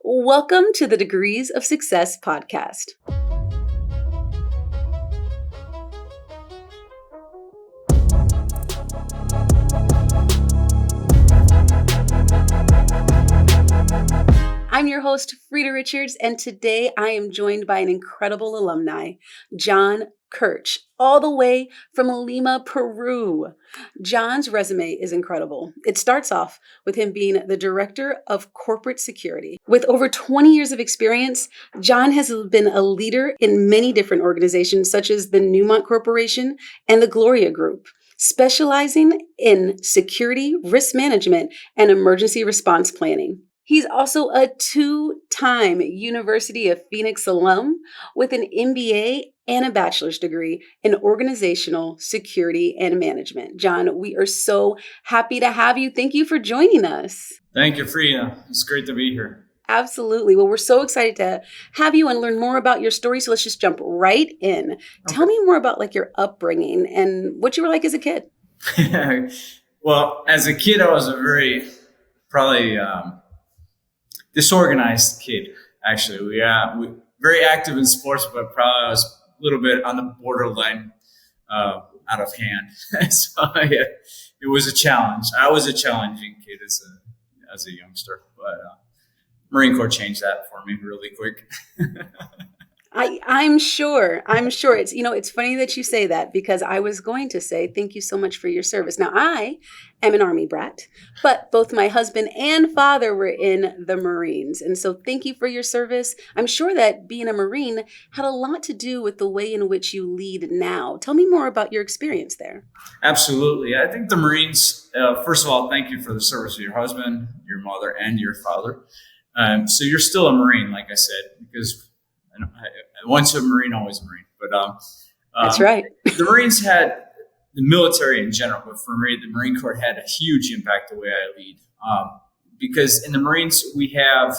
Welcome to the Degrees of Success podcast. I'm your host, Freda Richards, and today I am joined by an incredible alumni, John Kirch, all the way from Lima, Peru. John's resume is incredible. It starts off with him being the Director of Corporate Security. With over 20 years of experience, John has been a leader in many different organizations, such as the Newmont Corporation and the Gloria Group, specializing in security, risk management, and emergency response planning. He's also a two-time University of Phoenix alum with an MBA and a bachelor's degree in organizational security and management. John, we are so happy to have you. Thank you for joining us. Thank you, Freda. It's great to be here. Absolutely. Well, we're so excited to have you and learn more about your story. So let's just jump right in. Okay. Tell me more about your upbringing and what you were like as a kid. Well, as a kid, I was a very disorganized kid. Actually, we very active in sports, but probably I was a little bit on the borderline out of hand. So yeah, it was a challenge. I was a challenging kid as a youngster, but Marine Corps changed that for me really quick. I'm sure it's funny that you say that, because I was going to say thank you so much for your service. Now, I am an Army brat, but both my husband and father were in the Marines. And so thank you for your service. I'm sure that being a Marine had a lot to do with the way in which you lead now. Tell me more about your experience there. Absolutely. I think the Marines, first of all, thank you for the service of your husband, your mother, and your father. So you're still a Marine, like I said, because once a Marine, always a Marine. But that's right. The Marines had the military in general, but for me, the Marine Corps had a huge impact the way I lead. Because in the Marines, we have,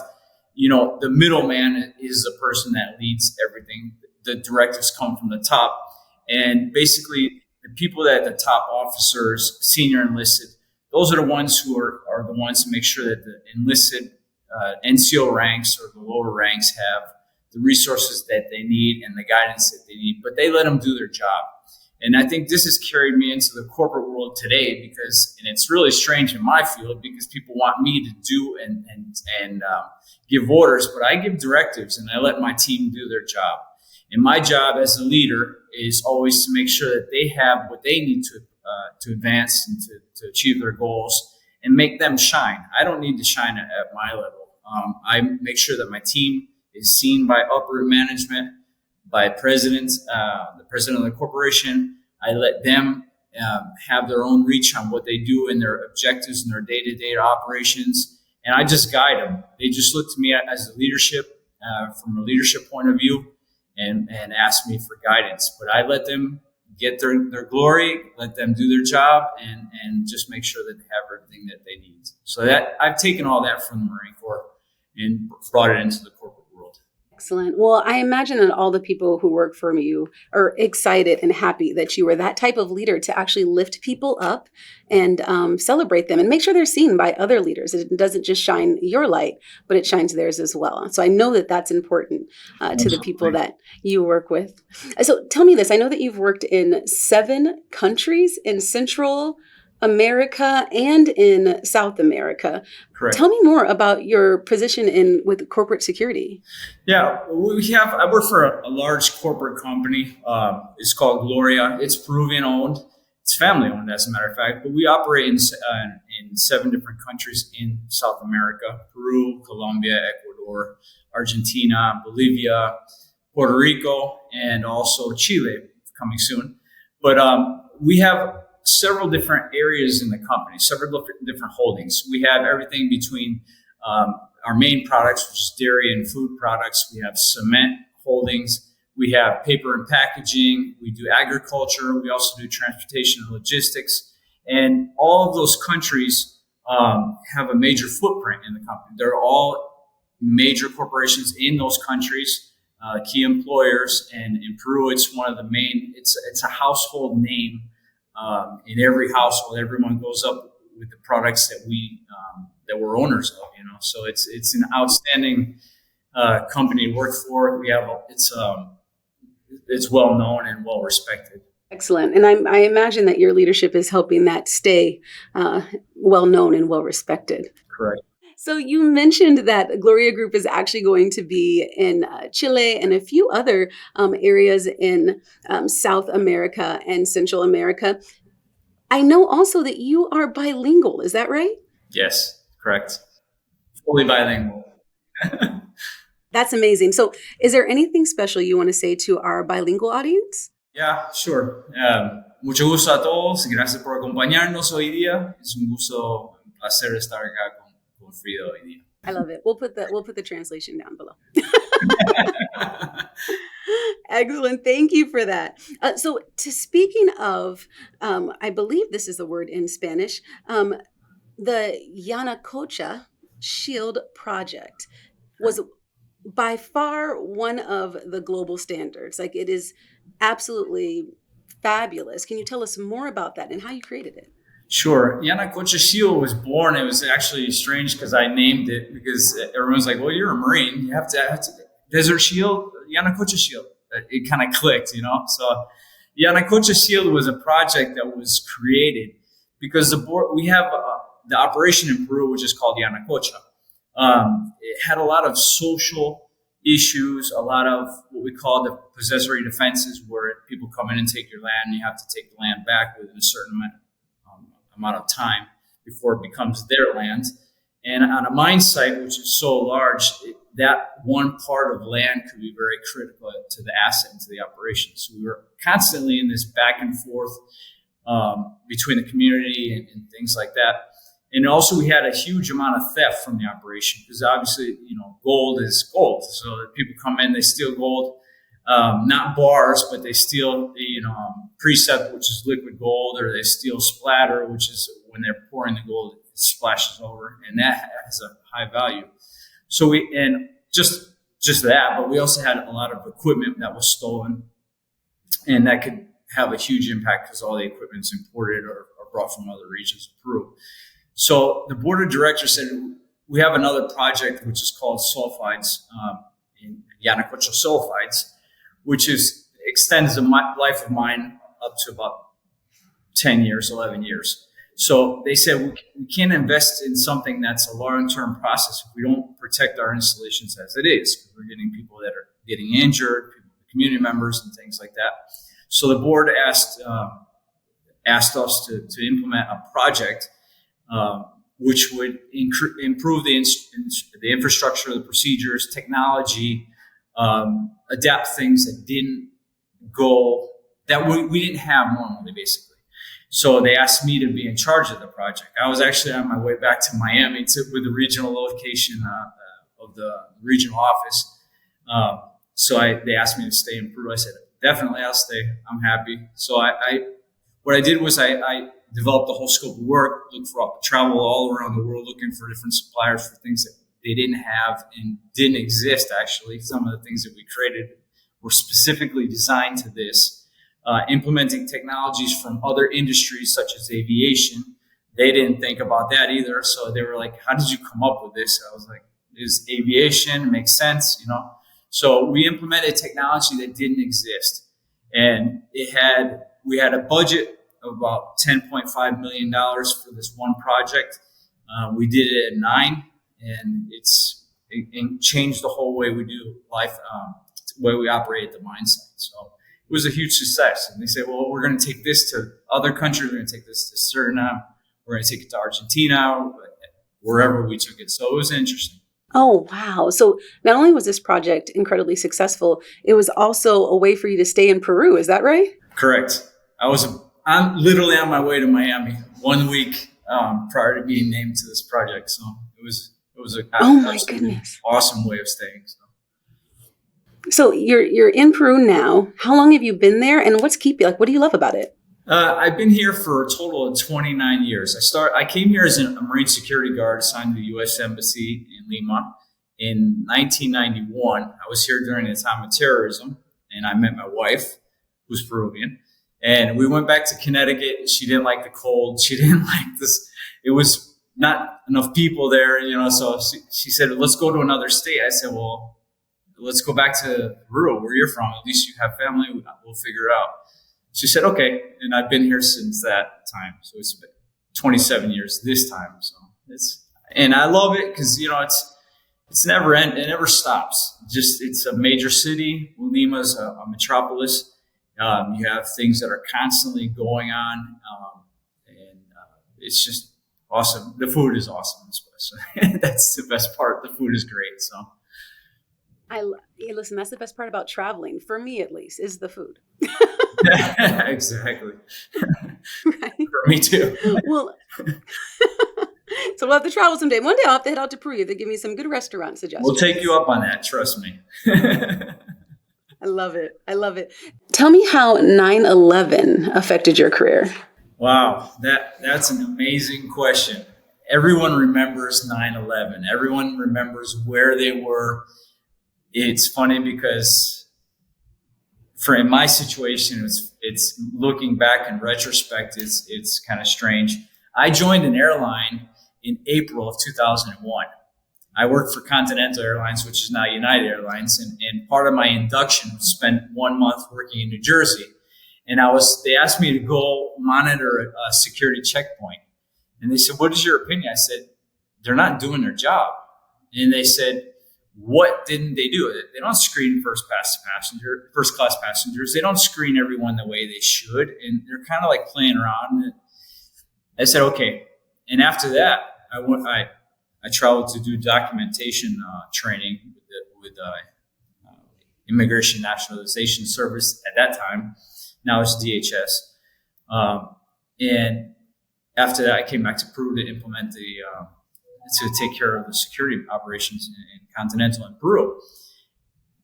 the middleman is the person that leads everything. The directives come from the top, and basically the people that the top officers, senior enlisted, those are the ones who are the ones to make sure that the enlisted NCO ranks or the lower ranks have the resources that they need and the guidance that they need, but they let them do their job. And I think this has carried me into the corporate world today and it's really strange in my field because people want me to do and give orders, but I give directives and I let my team do their job. And my job as a leader is always to make sure that they have what they need to advance and to achieve their goals and make them shine. I don't need to shine at my level. I make sure that my team is seen by upper management, by the president of the corporation. I let them have their own reach on what they do and their objectives and their day-to-day operations. And I just guide them. They just look to me as a leadership, from a leadership point of view, and ask me for guidance. But I let them get their glory, let them do their job, and just make sure that they have everything that they need. So that I've taken all that from the Marine Corps and brought it into the corporate world. Excellent. Well, I imagine that all the people who work for you are excited and happy that you were that type of leader to actually lift people up and celebrate them and make sure they're seen by other leaders. It doesn't just shine your light, but it shines theirs as well. So I know that that's important to the people that you work with. So tell me this. I know that you've worked in 7 countries in Central America and in South America. Correct. Tell me more about your position with corporate security. Yeah, I work for a large corporate company. It's called Gloria. It's Peruvian owned. It's family owned, as a matter of fact. But we operate in 7 different countries in South America: Peru, Colombia, Ecuador, Argentina, Bolivia, Puerto Rico, and also Chile coming soon. But we have several different areas in the company, several different holdings. We have everything between our main products, which is dairy and food products. We have cement holdings. We have paper and packaging. We do agriculture. We also do transportation and logistics. And all of those countries have a major footprint in the company. They're all major corporations in those countries, key employers. And in Peru, it's one of the main, it's a household name. In every household, everyone goes up with the products that we that we're owners of. So it's an outstanding company to work for. It's well known and well respected. Excellent. And I imagine that your leadership is helping that stay well known and well respected. Correct. So you mentioned that Gloria Group is actually going to be in Chile and a few other areas in South America and Central America. I know also that you are bilingual. Is that right? Yes, correct. Fully bilingual. That's amazing. So is there anything special you want to say to our bilingual audience? Yeah, sure. Mucho gusto a todos. Gracias por acompañarnos hoy día. Es un gusto, un placer estar acá con Freda hoy día. I love it. We'll put the translation down below. Excellent. Thank you for that. So speaking of, I believe this is the word in Spanish, the Yanacocha Shield Project was by far one of the global standards. Like, it is absolutely fabulous. Can you tell us more about that and how you created it? Sure. Yanacocha Shield was born. It was actually strange because I named it because everyone's like, well, you're a Marine. You have to Desert Shield, Yanacocha Shield. It kind of clicked, So Yanacocha Shield was a project that was created because we have the operation in Peru, which is called Yanacocha. It had a lot of social issues, a lot of what we call the possessory defenses, where people come in and take your land, and you have to take the land back within a certain amount of time before it becomes their land. And on a mine site, which is so large, that one part of land could be very critical to the asset and to the operation. So we were constantly in this back and forth between the community and things like that. And also we had a huge amount of theft from the operation because obviously, gold is gold. So people come in, they steal gold, not bars, but they steal, precept, which is liquid gold, or they steal splatter, which is when they're pouring the gold, it splashes over, and that has a high value. So and just that, but we also had a lot of equipment that was stolen, and that could have a huge impact because all the equipment is imported or brought from other regions of Peru. So the board of directors said, we have another project, which is called sulfides, in Yanacocha sulfides, which extends the life of mine up to about 10 years, 11 years. So they said, we can't invest in something that's a long-term process if we don't protect our installations as it is. We're getting people that are getting injured, community members and things like that. So the board asked us to implement a project which would improve the infrastructure, the procedures, technology, adapt things that we didn't have normally, basically. So they asked me to be in charge of the project. I was actually on my way back to Miami with the regional location of the regional office. So they asked me to stay in Peru. I said, definitely, I'll stay. I'm happy. So what I did was I developed the whole scope of work, travel all around the world looking for different suppliers for things that they didn't have and didn't exist, actually. Some of the things that we created were specifically designed to this. Implementing technologies from other industries such as aviation. They didn't think about that either. So they were like, how did you come up with this? I was like, is aviation, makes sense, So we implemented technology that didn't exist. And we had a budget of about $10.5 million for this one project. We did it at 9, and it changed the whole way we do life, the way we operate at the mine site. So it was a huge success. And they said, well, we're going to take this to other countries. We're going to take this to Suriname. We're going to take it to Argentina, wherever we took it. So it was interesting. Oh, wow. So not only was this project incredibly successful, it was also a way for you to stay in Peru. Is that right? Correct. I'm literally on my way to Miami 1 week prior to being named to this project. So it was goodness, awesome way of staying. So you're in Peru now. How long have you been there, and what do you love about it? I've been here for a total of 29 years. I came here as a Marine security guard assigned to the U.S. Embassy in Lima in 1991. I was here during the time of terrorism, and I met my wife, who's Peruvian. And we went back to Connecticut. She didn't like the cold. She didn't like this. It was not enough people there, so she said, let's go to another state. I said, well, let's go back to Peru, where you're from. At least you have family. We'll figure it out. She said, okay. And I've been here since that time. So it's been 27 years this time. So and I love it because, it's never end. It never stops. It's a major city. Lima's a metropolis. You have things that are constantly going on. It's just awesome. The food is awesome, especially. That's the best part. The food is great. So, listen. That's the best part about traveling, for me at least, is the food. Exactly. Right. For me too. Well, so we'll have to travel someday. One day I'll have to head out to Peru to give me some good restaurant suggestions. We'll take you up on that. Trust me. I love it. I love it. Tell me how 9/11 affected your career. Wow, that's an amazing question. Everyone remembers 9/11. Everyone remembers where they were. It's funny because in my situation, it's looking back in retrospect, it's kind of strange. I joined an airline in April of 2001. I worked for Continental Airlines, which is now United Airlines, and part of my induction was spent 1 month working in New Jersey. And they asked me to go monitor a security checkpoint. And they said, what is your opinion? I said, they're not doing their job. And they said, what didn't they do? They don't screen first class passengers. They don't screen everyone the way they should. And they're kind of like playing around. And I said, okay. And after that, I traveled to do documentation training with Immigration Nationalization Service at that time. Now it's DHS. And after that, I came back to Peru to implement to take care of the security operations in Continental and Peru.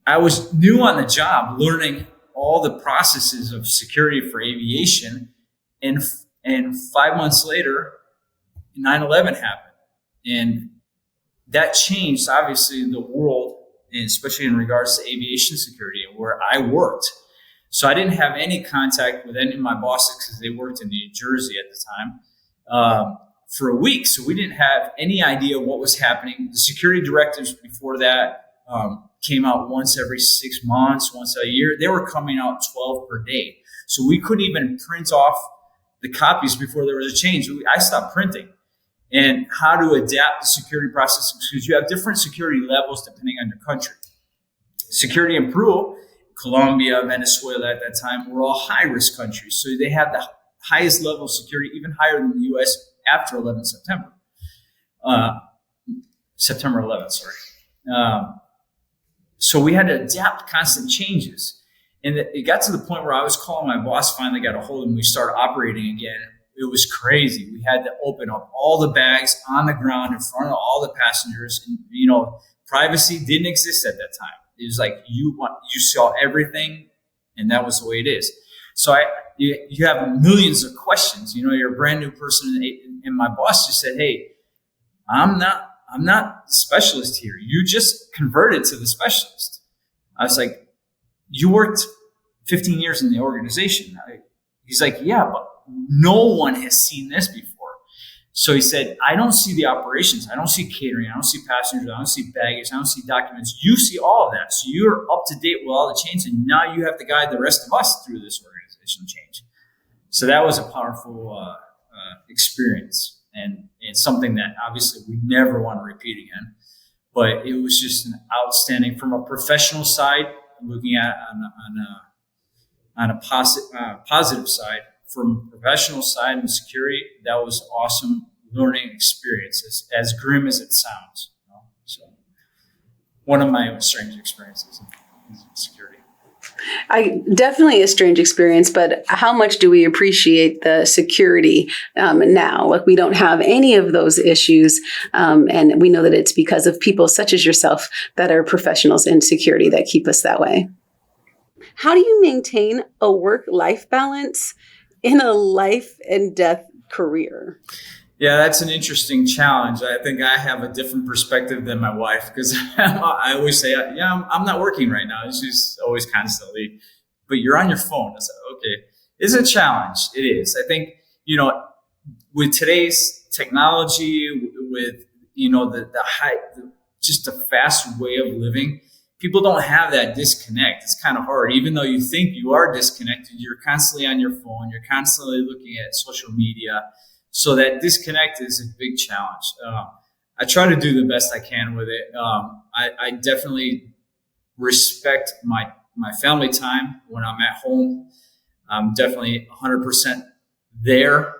I was new on the job, learning all the processes of security for aviation. And 5 months later, 9/11 happened. And that changed, obviously, the world, and especially in regards to aviation security, where I worked. So I didn't have any contact with any of my bosses because they worked in New Jersey at the time for a week. So we didn't have any idea what was happening. The security directives before that came out once every 6 months, once a year. They were coming out 12 per day. So we couldn't even print off the copies before there was a change. I stopped printing. And how to adapt the security process, because you have different security levels depending on your country. Security in Peru, Colombia, Venezuela at that time were all high-risk countries. So they had the highest level of security, even higher than the U.S. after 11 September. September 11th, sorry. So we had to adapt constant changes. And it got to the point where I was calling my boss, finally got a hold of him. We started operating again. It was crazy. We had to open up all the bags on the ground in front of all the passengers. And, privacy didn't exist at that time. It was like you saw everything, and that was the way it is. So you have millions of questions. You're a brand new person, and my boss just said, "Hey, I'm not the specialist here. You just converted to the specialist." I was like, "You worked 15 years in the organization." He's like, "Yeah, but no one has seen this before." So he said, "I don't see the operations. I don't see catering. I don't see passengers. I don't see baggage. I don't see documents. You see all of that. So you're up to date with all the change. And now you have to guide the rest of us through this organizational change." So that was a powerful experience and something that obviously we never want to repeat again. But it was just an outstanding, from a professional side, looking at on a positive side. From professional side and security, that was awesome learning experiences, as grim as it sounds. So one of my strange experiences in security. Definitely a strange experience, but how much do we appreciate the security now? Like, we don't have any of those issues. And we know that it's because of people such as yourself that are professionals in security that keep us that way. How do you maintain a work-life balance in a life and death career? Yeah, that's an interesting challenge. I think I have a different perspective than my wife, because I always say, "Yeah, I'm not working right now." She's always constantly, "But you're on your phone." I said, "Okay." It's a challenge. It is. I think, with today's technology, with just a fast way of living, people don't have that disconnect. It's kind of hard. Even though you think you are disconnected, you're constantly on your phone. You're constantly looking at social media. So that disconnect is a big challenge. I try to do the best I can with it. I definitely respect my family time when I'm at home. I'm definitely 100% there.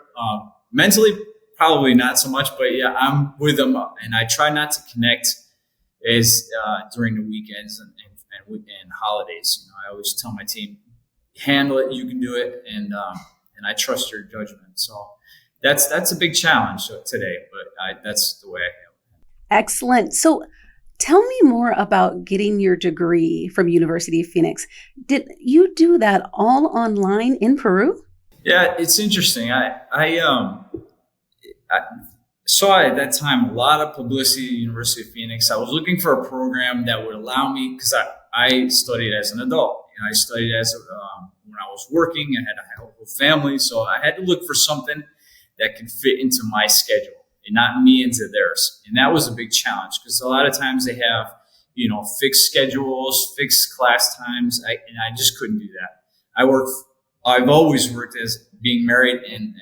Mentally, probably not so much, but yeah, I'm with them, and I try not to connect as during the weekends and holidays. I always tell my team, handle it, you can do it, and I trust your judgment. So that's a big challenge today, but that's the way I handle it. Excellent. So tell me more about getting your degree from University of Phoenix. Did you do that all online in Peru? Yeah, it's interesting. I saw at that time a lot of publicity at University of Phoenix. I was looking for a program that would allow me, because I studied as an adult. I studied when I was working. I had a whole family, so I had to look for something that could fit into my schedule and not me into theirs. And that was a big challenge, because a lot of times they have, fixed schedules, fixed class times, and I just couldn't do that. I've always worked as being married and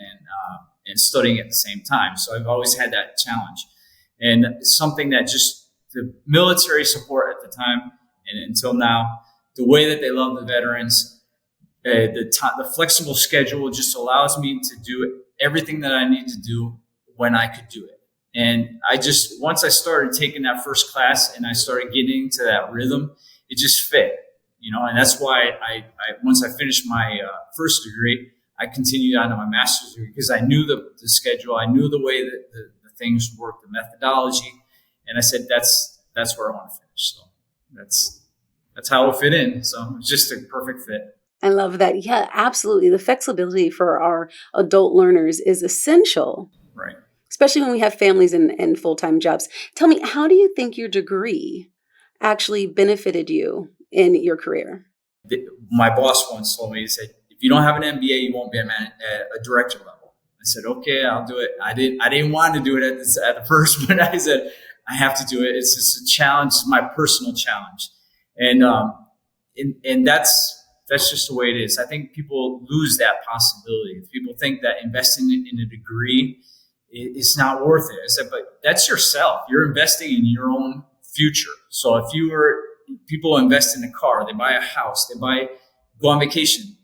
studying at the same time. So I've always had that challenge, and something that just the military support at the time and until now, the way that they love the veterans, the flexible schedule just allows me to do everything that I need to do when I could do it. And once I started taking that first class and I started getting into that rhythm, it just fit, and that's why I once I finished my first degree, I continued on to my master's degree, because I knew the schedule. I knew the way that the things work, the methodology. And I said, that's where I want to finish. So that's how it fit in. So it's just a perfect fit. I love that. Yeah, absolutely. The flexibility for our adult learners is essential. Right. Especially when we have families and full-time jobs. Tell me, how do you think your degree actually benefited you in your career? My boss once told me, he said, if you don't have an MBA, you won't be a director level. I said, okay, I'll do it. I didn't want to do it at the first, but I said, I have to do it. It's just a challenge, my personal challenge. And that's just the way it is. I think people lose that possibility. People think that investing in a degree is not worth it. I said, but that's yourself. You're investing in your own future. So if people invest in a car, they buy a house, go on vacation,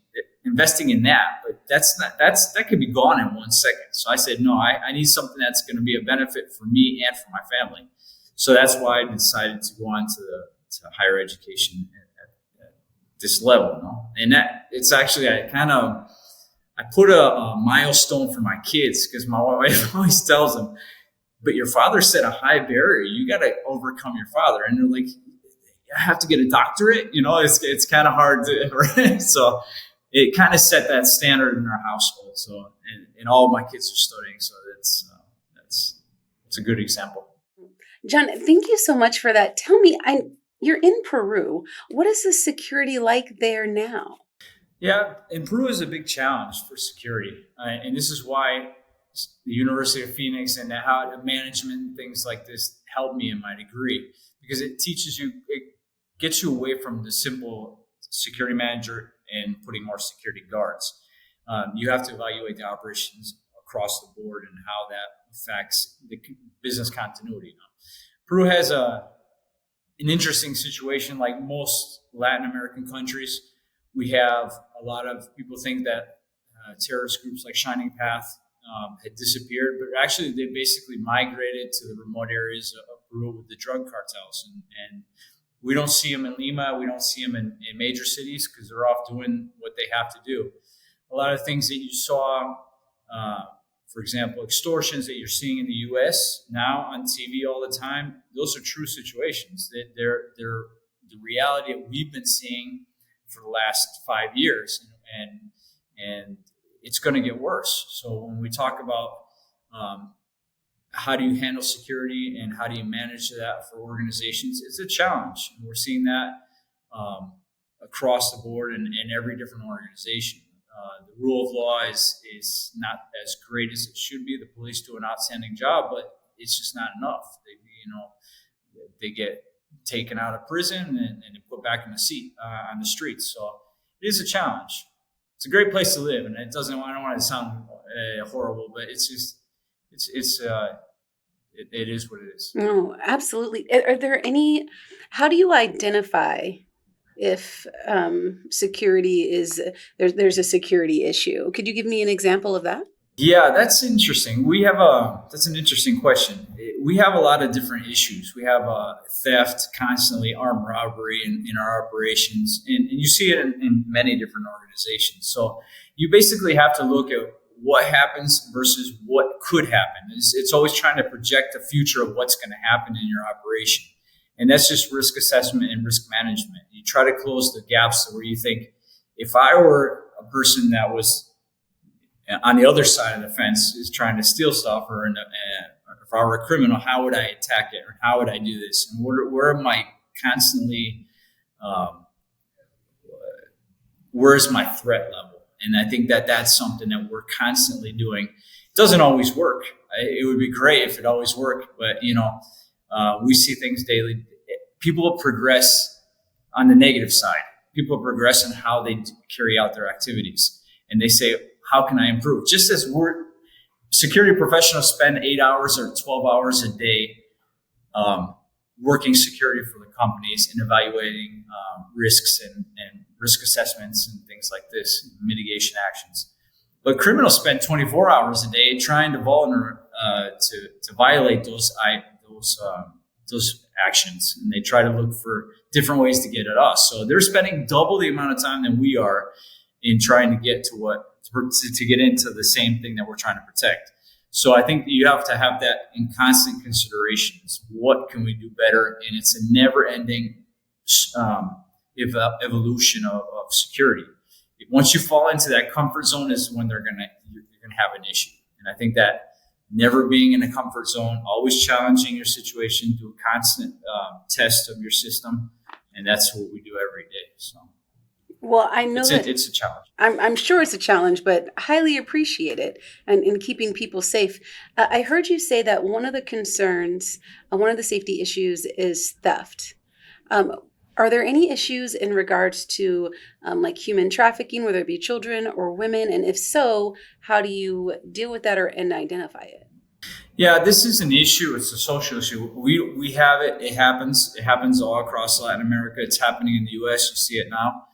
investing in that, but that could be gone in 1 second. So I said, no, I need something that's going to be a benefit for me and for my family. So that's why I decided to go on to higher education at this level. And that it's actually, I put a milestone for my kids, because my wife always tells them, but your father set a high barrier. You got to overcome your father. And they're like, I have to get a doctorate. It's kind of hard to, so it kind of set that standard in our household. So, and all of my kids are studying. So it's a good example. John, thank you so much for that. Tell me, you're in Peru. What is the security like there now? Yeah, and Peru is a big challenge for security. And this is why the University of Phoenix and how the management and things like this helped me in my degree, because it gets you away from the simple security manager and putting more security guards. You have to evaluate the operations across the board and how that affects the business continuity. Peru has an interesting situation. Like most Latin American countries, we have a lot of people think that terrorist groups like Shining Path had disappeared, but actually they basically migrated to the remote areas of Peru with the drug cartels. And we don't see them in Lima. We don't see them in major cities, because they're off doing what they have to do. A lot of things that you saw, for example, extortions that you're seeing in the U.S. now on TV all the time, those are true situations. They're the reality that we've been seeing for the last 5 years, and it's going to get worse. So when we talk about how do you handle security and how do you manage that for organizations, it's a challenge. And we're seeing that across the board in every different organization. The rule of law is not as great as it should be. The police do an outstanding job, but it's just not enough. They get taken out of prison and put back in the seat on the streets. So it is a challenge. It's a great place to live, and I don't want to sound horrible, but it is what it is. No, absolutely. Are there any, how do you identify if security is, there's a security issue? Could you give me an example of that? Yeah, that's interesting. That's an interesting question. We have a lot of different issues. We have theft, constantly armed robbery in our operations, and you see it in many different organizations. So you basically have to look at what happens versus what could happen. It's always trying to project the future of what's going to happen in your operation. And that's just risk assessment and risk management. You try to close the gaps where you think, if I were a person that was on the other side of the fence is trying to steal stuff, or if I were a criminal, how would I attack it, or how would I do this, and where am I constantly? Where's my threat level? And I think that's something that we're constantly doing. It doesn't always work. It would be great if it always worked, but we see things daily. People progress on the negative side. People progress in how they carry out their activities, and they say, how can I improve? Just as security professionals spend 8 hours or 12 hours a day working security for the companies and evaluating risks and risk assessments and things like this, mitigation actions. But criminals spend 24 hours a day trying to violate those actions, and they try to look for different ways to get at us. So they're spending double the amount of time than we are in trying to get to get into the same thing that we're trying to protect. So I think you have to have that in constant considerations. What can we do better? And it's a never-ending evolution of security. Once you fall into that comfort zone is when you're gonna have an issue. And I think that never being in a comfort zone, always challenging your situation, do a constant test of your system, and that's what we do every day. So. Well, I know it's a challenge. I'm sure it's a challenge, but highly appreciate it and in keeping people safe. I heard you say that one of the concerns, one of the safety issues is theft. Are there any issues in regards to like human trafficking, whether it be children or women? And if so, how do you deal with that and identify it? Yeah, this is an issue. It's a social issue. We have it. It happens. It happens all across Latin America. It's happening in the U.S. You see it now.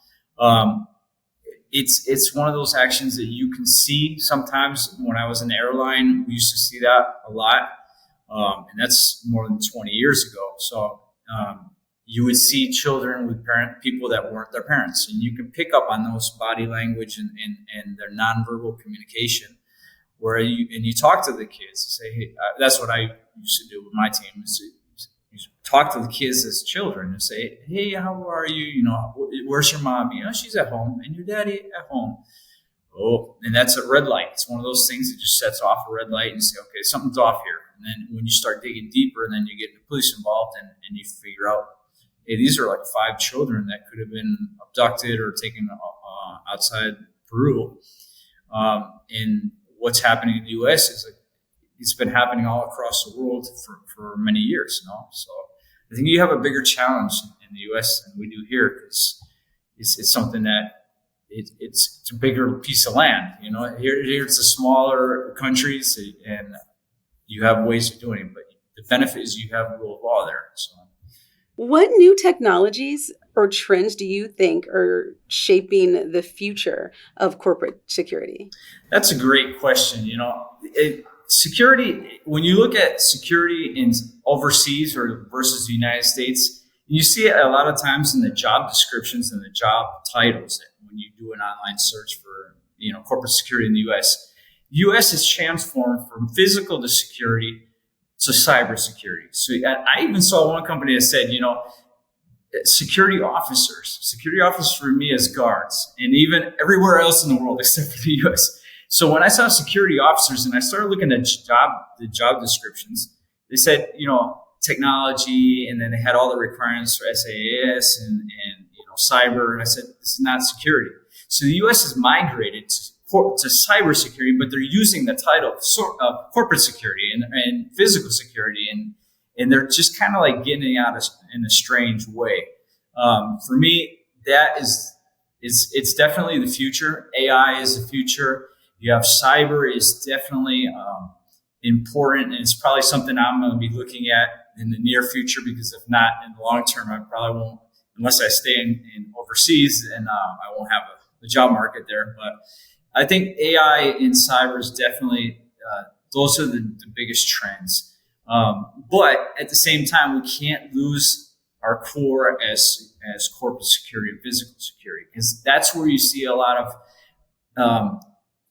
It's one of those actions that you can see sometimes. When I was in the airline, we used to see that a lot. And that's more than 20 years ago. So, you would see children with people that weren't their parents, and you can pick up on those body language and their nonverbal communication, where you talk to the kids, say, hey, that's what I used to do with my team. You talk to the kids as children and say, hey, how are you? Where's your mommy? Oh, she's at home. And your daddy at home. Oh, and that's a red light. It's one of those things that just sets off a red light and say, okay, something's off here. And then when you start digging deeper, and then you get the police involved and you figure out, hey, these are like 5 children that could have been abducted or taken outside Peru. And what's happening in the U.S. is it's been happening all across the world for many years. So I think you have a bigger challenge in the U.S. than we do here, because it's something that it's a bigger piece of land. Here it's a smaller countries, and you have ways of doing it, but the benefit is you have rule of law there. So. What new technologies or trends do you think are shaping the future of corporate security? That's a great question. Security, when you look at security in overseas or versus the United States, you see it a lot of times in the job descriptions and the job titles. When you do an online search for, corporate security in the U.S., U.S. has transformed from physical to security to cybersecurity. So I even saw one company that said, security officers for me as guards, and even everywhere else in the world except for the U.S. So when I saw security officers and I started looking at the job descriptions, they said, technology, and then they had all the requirements for SaaS and cyber. And I said, this is not security. So the U.S. has migrated to cybersecurity, but they're using the title of corporate security and physical security, and they're just kind of like getting out in a strange way. For me, that it's definitely the future. AI is the future. You have cyber is definitely important, and it's probably something I'm going to be looking at in the near future, because if not in the long term, I probably won't, unless I stay in overseas, and I won't have a job market there. But I think AI in cyber is definitely, those are the biggest trends. But at the same time, we can't lose our core as corporate security and physical security, because that's where you see a lot of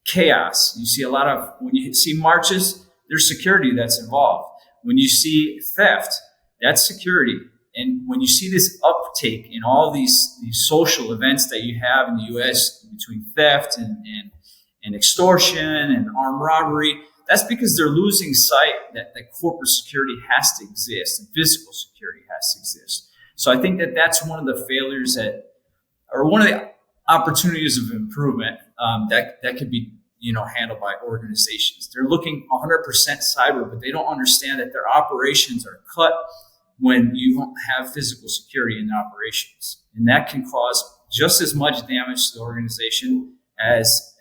chaos. You see a lot of, when you see marches, there's security that's involved. When you see theft, that's security. And when you see this uptake in all these social events that you have in the U.S. between theft and extortion and armed robbery, that's because they're losing sight that corporate security has to exist and physical security has to exist. So I think that's one of the failures or one of the opportunities of improvement that could be handled by organizations. They're looking 100% cyber, but they don't understand that their operations are cut when you don't have physical security in the operations, and that can cause just as much damage to the organization as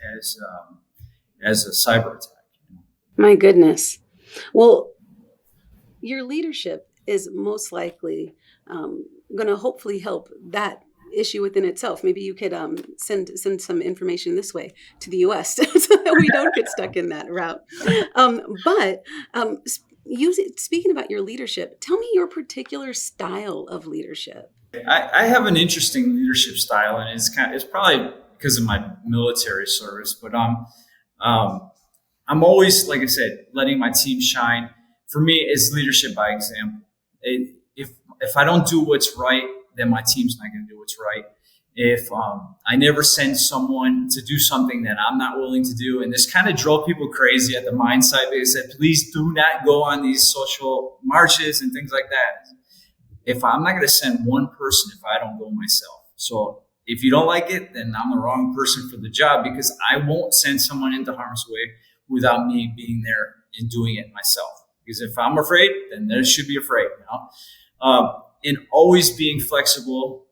a cyber attack. My goodness. Well, your leadership is most likely going to hopefully help that issue within itself. Maybe you could send some information this way to the U.S. so that we don't get stuck in that route. Speaking about your leadership, tell me your particular style of leadership. I have an interesting leadership style, and it's probably because of my military service. But I'm always, like I said, letting my team shine. For me, it's leadership by example. If I don't do what's right, then my team's not going to do what's right. If I never send someone to do something that I'm not willing to do, and this kind of drove people crazy at the mine site. They said, please do not go on these social marches and things like that. If I'm not going to send one person if I don't go myself. So if you don't like it, then I'm the wrong person for the job, because I won't send someone into harm's way without me being there and doing it myself. Because if I'm afraid, then they should be afraid. And always being flexible.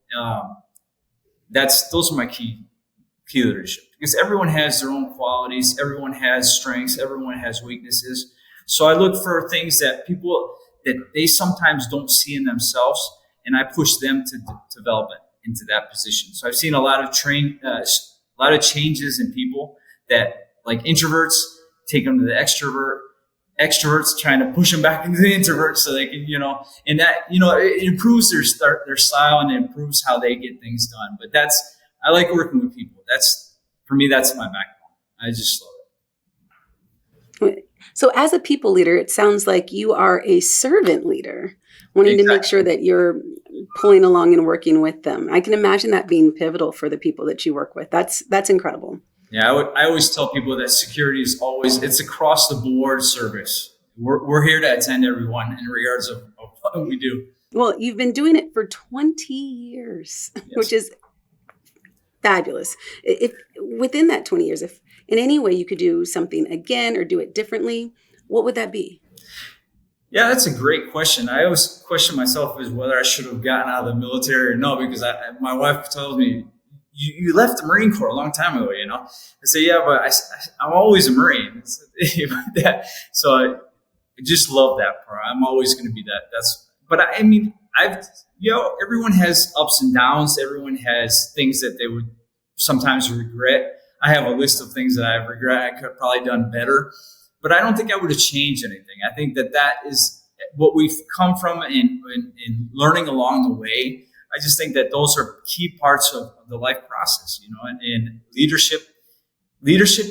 Those are my key leadership, because everyone has their own qualities. Everyone has strengths. Everyone has weaknesses. So I look for things that people that they sometimes don't see in themselves, and I push them to develop it into that position. So I've seen a lot of changes in people that, like introverts, take them to the extroverts trying to push them back into the introverts so they can, and that, it improves their style, and it improves how they get things done. But I like working with people. For me, that's my backbone. I just love it. So as a people leader, it sounds like you are a servant leader, wanting to make sure that you're pulling along and working with them. I can imagine that being pivotal for the people that you work with. That's incredible. Yeah, I always tell people that security is it's across the board service. We're here to attend everyone in regards of what we do. Well, you've been doing it for 20 years, yes, which is fabulous. If within that 20 years, if in any way you could do something again or do it differently, what would that be? Yeah, that's a great question. I always question myself as whether I should have gotten out of the military or no, because my wife tells me, you left the Marine Corps a long time ago, I say, yeah, but I'm always a Marine. So I just love that part. I'm always going to be that. Everyone has ups and downs. Everyone has things that they would sometimes regret. I have a list of things that I regret. I could have probably done better, but I don't think I would have changed anything. I think that is what we've come from in learning along the way. I just think that those are key parts of the life process, and leadership,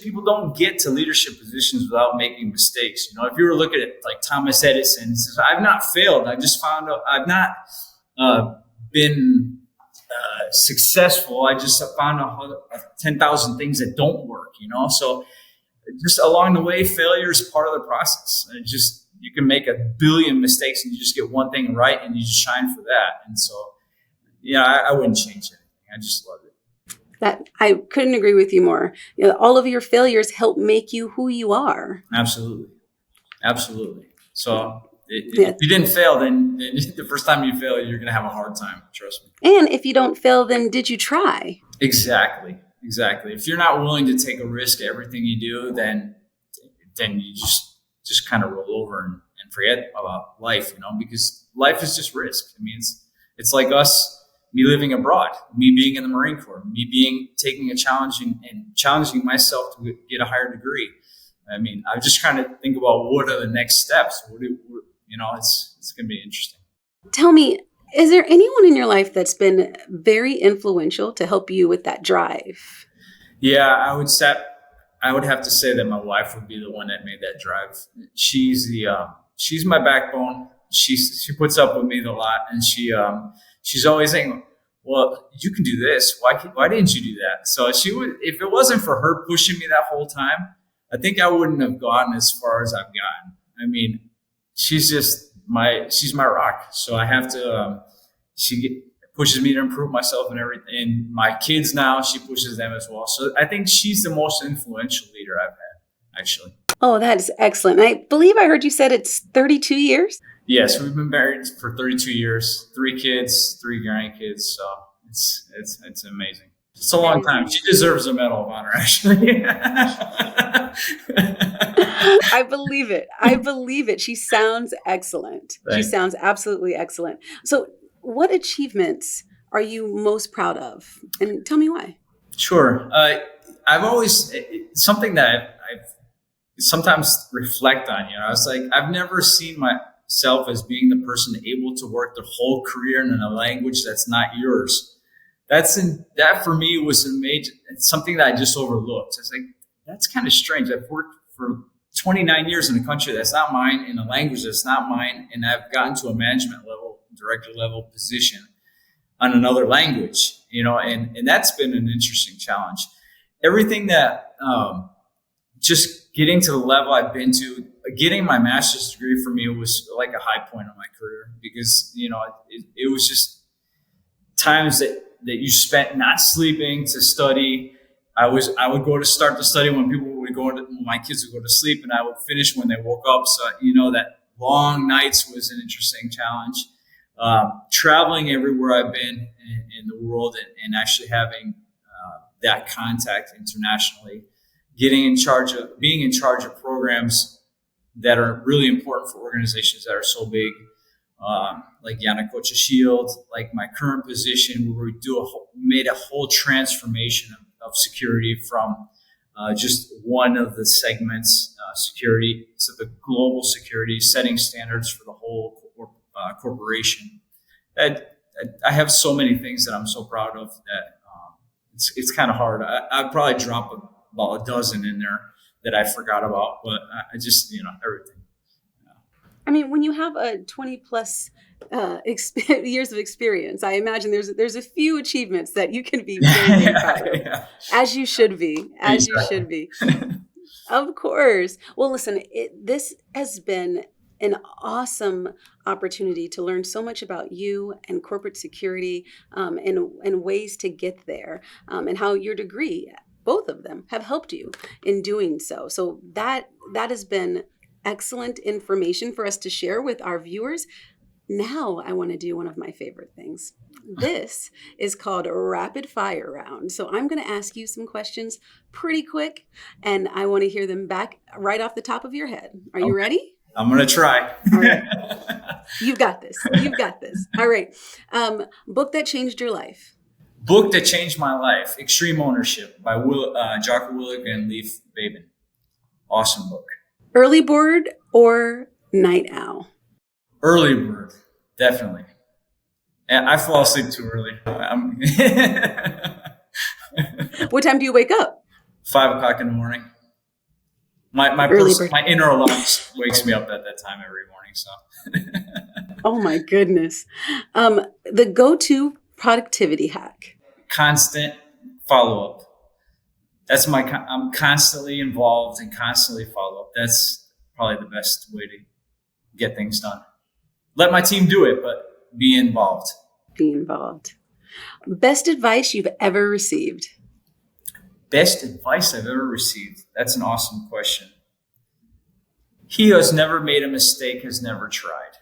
people don't get to leadership positions without making mistakes. If you were looking at like Thomas Edison, he says, I've not failed. I just found out I've not been successful. I just found out 10,000 things that don't work, So just along the way, failure is part of the process. And you can make a billion mistakes and you just get one thing right and you just shine for that. And so, yeah, I wouldn't change anything. I just love it. That I couldn't agree with you more. All of your failures help make you who you are. Absolutely. So if you didn't fail, then the first time you fail, you're going to have a hard time. Trust me. And if you don't fail, then did you try? Exactly. If you're not willing to take a risk at everything you do, then you just kind of roll over and forget about life, because life is just risk. I mean, it's like me living abroad, me being in the Marine Corps, me taking a challenge and challenging myself to get a higher degree. I mean, I'm just trying to think about what are the next steps. It's going to be interesting. Tell me, is there anyone in your life that's been very influential to help you with that drive? Yeah, I would have to say that my wife would be the one that made that drive. She's my backbone. She puts up with me a lot, and she's always saying, "Well, you can do this. Why didn't you do that?" So she would, if it wasn't for her pushing me that whole time, I think I wouldn't have gotten as far as I've gotten. I mean, she's my rock. So I have to, she pushes me to improve myself and everything. And my kids now, she pushes them as well. So I think she's the most influential leader I've had, actually. Oh, that is excellent. I believe I heard you said it's 32 years. Yes, we've been married for 32 years, 3 kids, 3 grandkids. So it's amazing. It's a long time. She deserves a Medal of Honor, actually. I believe it. She sounds excellent. She sounds absolutely excellent. So what achievements are you most proud of? And tell me why. Sure. I've always, something that I've sometimes reflect on, I was like, I've never seen myself as being the person able to work their whole career in a language that's not yours. That for me was something that I just overlooked. I was like, that's kind of strange. I've worked for 29 years in a country that's not mine, in a language that's not mine, and I've gotten to a management level, director level position on another language, and that's been an interesting challenge. Everything that, just getting to the level I've been to, getting my master's degree for me was like a high point of my career, because, it was just times that you spent not sleeping to study. I would go to start to study when my kids would go to sleep, and I would finish when they woke up. So, that long nights was an interesting challenge. Traveling everywhere I've been in the world and actually having that contact internationally, being in charge of programs that are really important for organizations that are so big, like Yanacocha Shield, like my current position, where we made a whole transformation of security from just one of the segments, security, to the global security, setting standards for the whole corporation. I have so many things that I'm so proud of that it's kind of hard. I'd probably drop about a dozen in there that I forgot about, but I just, everything. I mean, when you have a 20 plus years of experience, I imagine there's a few achievements that you can be very, very proud of, as you should be, you should be. Of course. Well, listen, this has been an awesome opportunity to learn so much about you and corporate security, and ways to get there, and how your degree, both of them, have helped you in doing so. So that has been excellent information for us to share with our viewers. Now I want to do one of my favorite things. This is called a rapid fire round. So I'm going to ask you some questions pretty quick, and I want to hear them back right off the top of your head. Are you ready? I'm going to try. All right. You've got this. All right. Book that changed your life. Book that changed my life. Extreme Ownership by Jocko Willink and Leif Babin. Awesome book. Early bird or night owl? Early bird, definitely. And I fall asleep too early. What time do you wake up? 5 o'clock in the morning. My inner alarm wakes me up at that time every morning. So. Oh my goodness. The go-to productivity hack. Constant follow-up. I'm constantly involved and constantly follow up. That's probably the best way to get things done. Let my team do it, but be involved. Best advice you've ever received? Best advice I've ever received. That's an awesome question. He who has never made a mistake has never tried.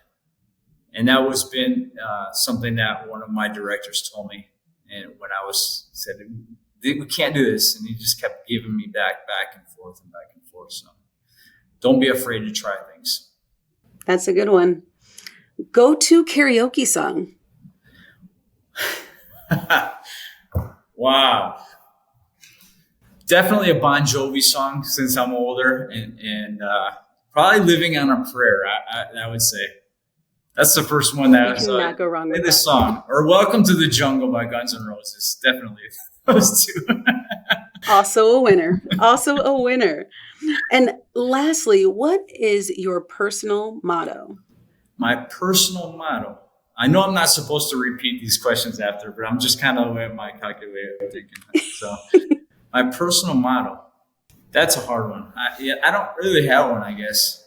And that was been something that one of my directors told me. And when I said, we can't do this. And he just kept giving me back and forth and back and forth. So don't be afraid to try things. That's a good one. Go-to karaoke song. Wow. Definitely a Bon Jovi song since I'm older, and probably Living on a Prayer, I would say. That's the first one that you cannot go wrong with this song. Or Welcome to the Jungle by Guns N' Roses. Definitely those two. Also a winner. Also a winner. And lastly, what is your personal motto? My personal motto. I know I'm not supposed to repeat these questions after, but I'm just kind of my calculator thinking. So my personal motto. That's a hard one. I don't really have one, I guess.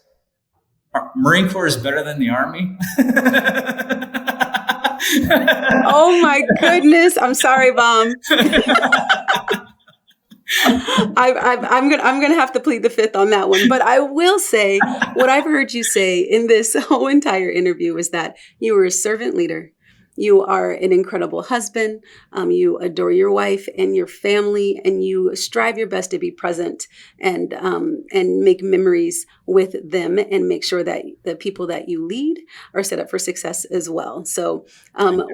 Marine Corps is better than the Army. Oh my goodness! I'm sorry, Mom. I'm gonna have to plead the fifth on that one. But I will say what I've heard you say in this whole entire interview is that you were a servant leader. You are an incredible husband. You adore your wife and your family, and you strive your best to be present and make memories with them, and make sure that the people that you lead are set up for success as well. So,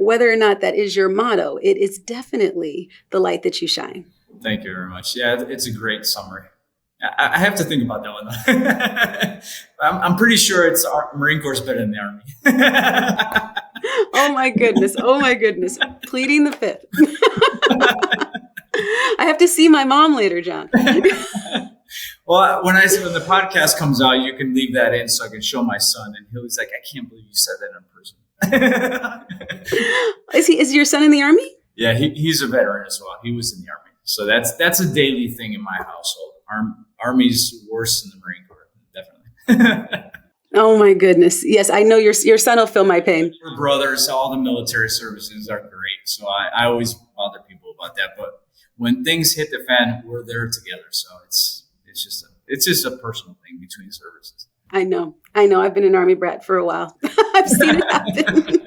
whether or not that is your motto, it is definitely the light that you shine. Thank you very much. Yeah, it's a great summary. I have to think about that one, though. I'm pretty sure it's Marine Corps is better than the Army. Oh my goodness. Oh my goodness. Pleading the fifth. I have to see my mom later, John. Well, when the podcast comes out, you can leave that in so I can show my son, and he was like, "I can't believe you said that in person." Is your son in the Army? Yeah, he's a veteran as well. He was in the Army, so that's a daily thing in my household. Army's worse than the Marine Corps, definitely. Oh my goodness. Yes, I know your son will feel my pain. We're brothers. All the military services are great. So I always bother people about that. But when things hit the fan, we're there together. So it's just a personal thing between services. I know. I've been an Army brat for a while. I've seen it happen.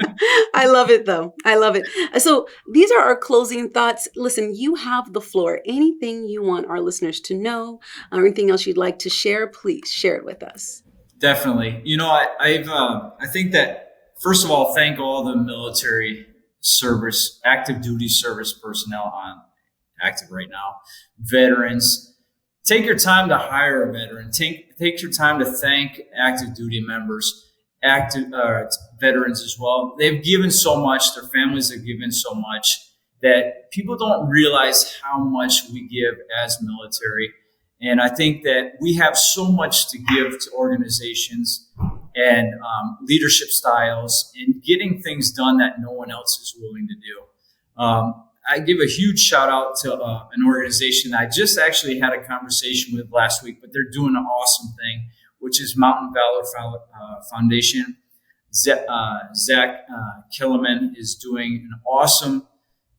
I love it, though. I love it. So these are our closing thoughts. Listen, you have the floor. Anything you want our listeners to know or anything else you'd like to share, please share it with us. Definitely. I think that, first of all, thank all the military service, active duty service personnel on active right now, veterans. Take your time to hire a veteran. Take your time to thank active duty members, veterans as well. They've given so much. Their families have given so much that people don't realize how much we give as military. And I think that we have so much to give to organizations and leadership styles and getting things done that no one else is willing to do. I give a huge shout out to an organization I just actually had a conversation with last week, but they're doing an awesome thing, which is Mountain Valor Foundation. Zach Killiman is doing an awesome,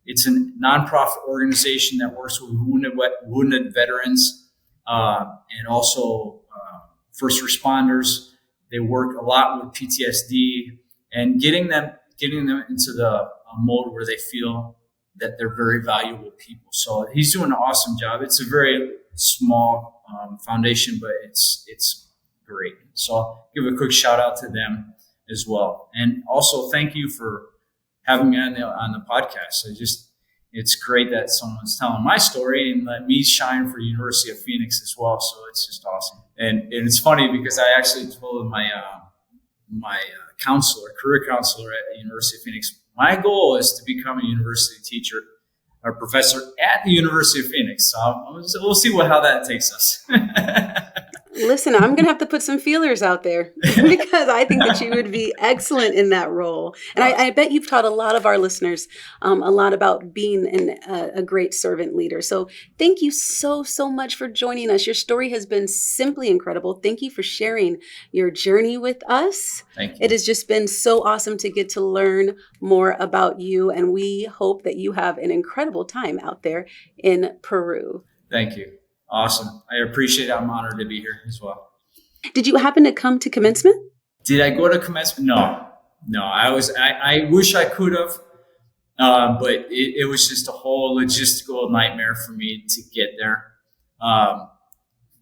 it's a nonprofit organization that works with wounded veterans. And also first responders. They work a lot with PTSD and getting them into the mode where they feel that they're very valuable people. So he's doing an awesome job. It's a very small foundation, but it's great. So I'll give a quick shout out to them as well. And also thank you for having me on the podcast. It's great that someone's telling my story and let me shine for University of Phoenix as well. So it's just awesome. And it's funny because I actually told my career counselor at the University of Phoenix, my goal is to become a university teacher or professor at the University of Phoenix. So we'll see how that takes us. Listen, I'm going to have to put some feelers out there because I think that you would be excellent in that role. And I bet you've taught a lot of our listeners a lot about being a great servant leader. So thank you so much for joining us. Your story has been simply incredible. Thank you for sharing your journey with us. Thank you. It has just been so awesome to get to learn more about you. And we hope that you have an incredible time out there in Peru. Thank you. Awesome. I appreciate it. I'm honored to be here as well. Did you happen to come to commencement? Did I go to commencement? No. I wish I could have, but it was just a whole logistical nightmare for me to get there.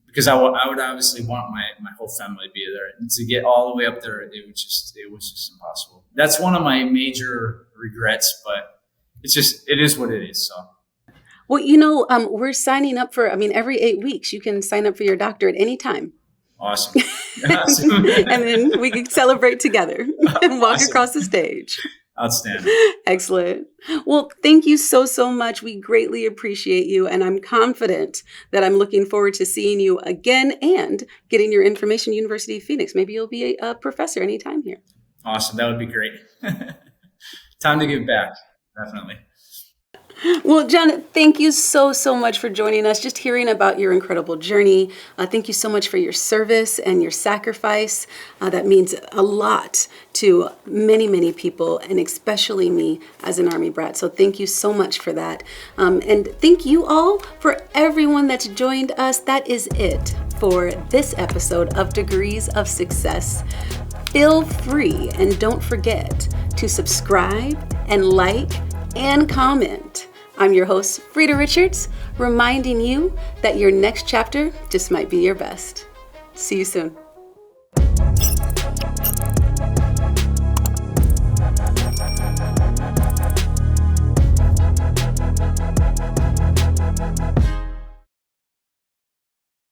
Because I would obviously want my whole family to be there, and to get all the way up there, it was just impossible. That's one of my major regrets, but it is what it is. So. Well, we're signing up for, every 8 weeks, you can sign up for your doctor at any time. Awesome. And then we can celebrate together and walk across the stage. Outstanding. Excellent. Well, thank you so much. We greatly appreciate you. And I'm confident that I'm looking forward to seeing you again and getting your information, University of Phoenix. Maybe you'll be a professor anytime here. Awesome. That would be great. Time to give back. Definitely. Well, John, thank you so much for joining us, just hearing about your incredible journey. Thank you so much for your service and your sacrifice. That means a lot to many people, and especially me as an Army brat. So thank you so much for that. And thank you all for everyone that's joined us. That is it for this episode of Degrees of Success. Feel free and don't forget to subscribe and like and comment. I'm your host, Freda Richards, reminding you that your next chapter just might be your best. See you soon.